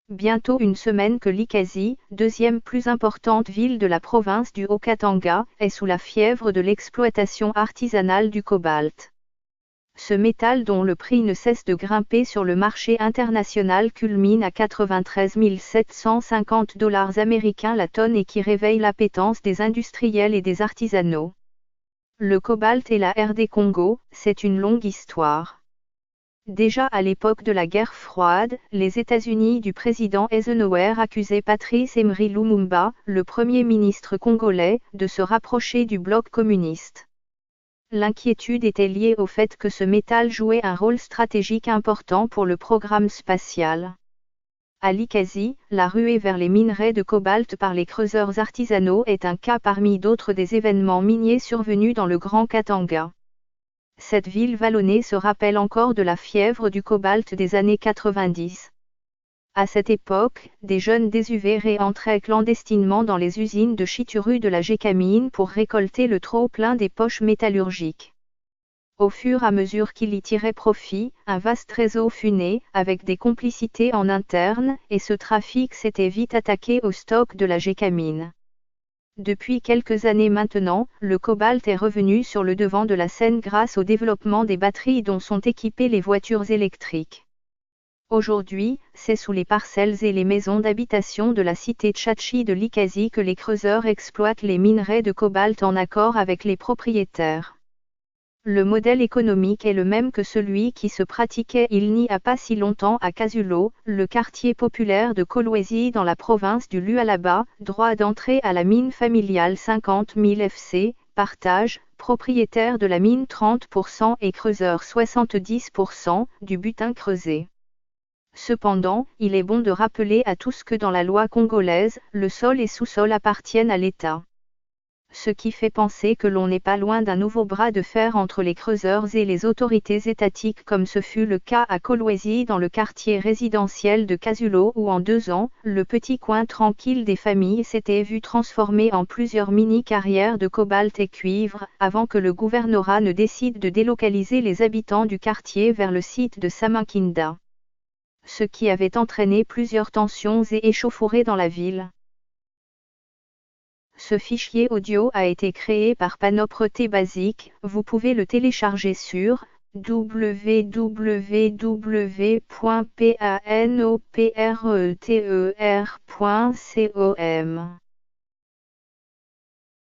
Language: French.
Bientôt une semaine que Likasi, deuxième plus importante ville de la province du Haut-Katanga, est sous la fièvre de l'exploitation artisanale du cobalt. Ce métal dont le prix ne cesse de grimper sur le marché international culmine à 93 750 $ américains la tonne et qui réveille l'appétence des industriels et des artisanaux. Le cobalt et la RD Congo, c'est une longue histoire. Déjà à l'époque de la guerre froide, les États-Unis du président Eisenhower accusaient Patrice Emery Lumumba, le premier ministre congolais, de se rapprocher du bloc communiste. L'inquiétude était liée au fait que ce métal jouait un rôle stratégique important pour le programme spatial. À Likasi, la ruée vers les minerais de cobalt par les creuseurs artisanaux est un cas parmi d'autres des événements miniers survenus dans le Grand Katanga. Cette ville vallonnée se rappelle encore de la fièvre du cobalt des années 90. À cette époque, des jeunes désuvérés entraient clandestinement dans les usines de Chituru de la Gécamine pour récolter le trop-plein des poches métallurgiques. Au fur et à mesure qu'ils y tiraient profit, un vaste réseau fut né, avec des complicités en interne, et ce trafic s'était vite attaqué au stock de la Gécamine. Depuis quelques années maintenant, le cobalt est revenu sur le devant de la scène grâce au développement des batteries dont sont équipées les voitures électriques. Aujourd'hui, c'est sous les parcelles et les maisons d'habitation de la cité Tchatchi de Likasi que les creuseurs exploitent les minerais de cobalt en accord avec les propriétaires. Le modèle économique est le même que celui qui se pratiquait il n'y a pas si longtemps à Kasulo, le quartier populaire de Kolwezi dans la province du Lualaba, droit d'entrée à la mine familiale 50 000 FC, partage, propriétaire de la mine 30% et creuseur 70% du butin creusé. Cependant, il est bon de rappeler à tous que dans la loi congolaise, le sol et sous-sol appartiennent à l'État. Ce qui fait penser que l'on n'est pas loin d'un nouveau bras de fer entre les creuseurs et les autorités étatiques comme ce fut le cas à Kolwezi dans le quartier résidentiel de Kasulo où en 2 ans, le petit coin tranquille des familles s'était vu transformé en plusieurs mini-carrières de cobalt et cuivre, avant que le gouvernorat ne décide de délocaliser les habitants du quartier vers le site de Samankinda. Ce qui avait entraîné plusieurs tensions et échauffourées dans la ville. Ce fichier audio a été créé par Panopreté Basic, vous pouvez le télécharger sur www.panopreter.com.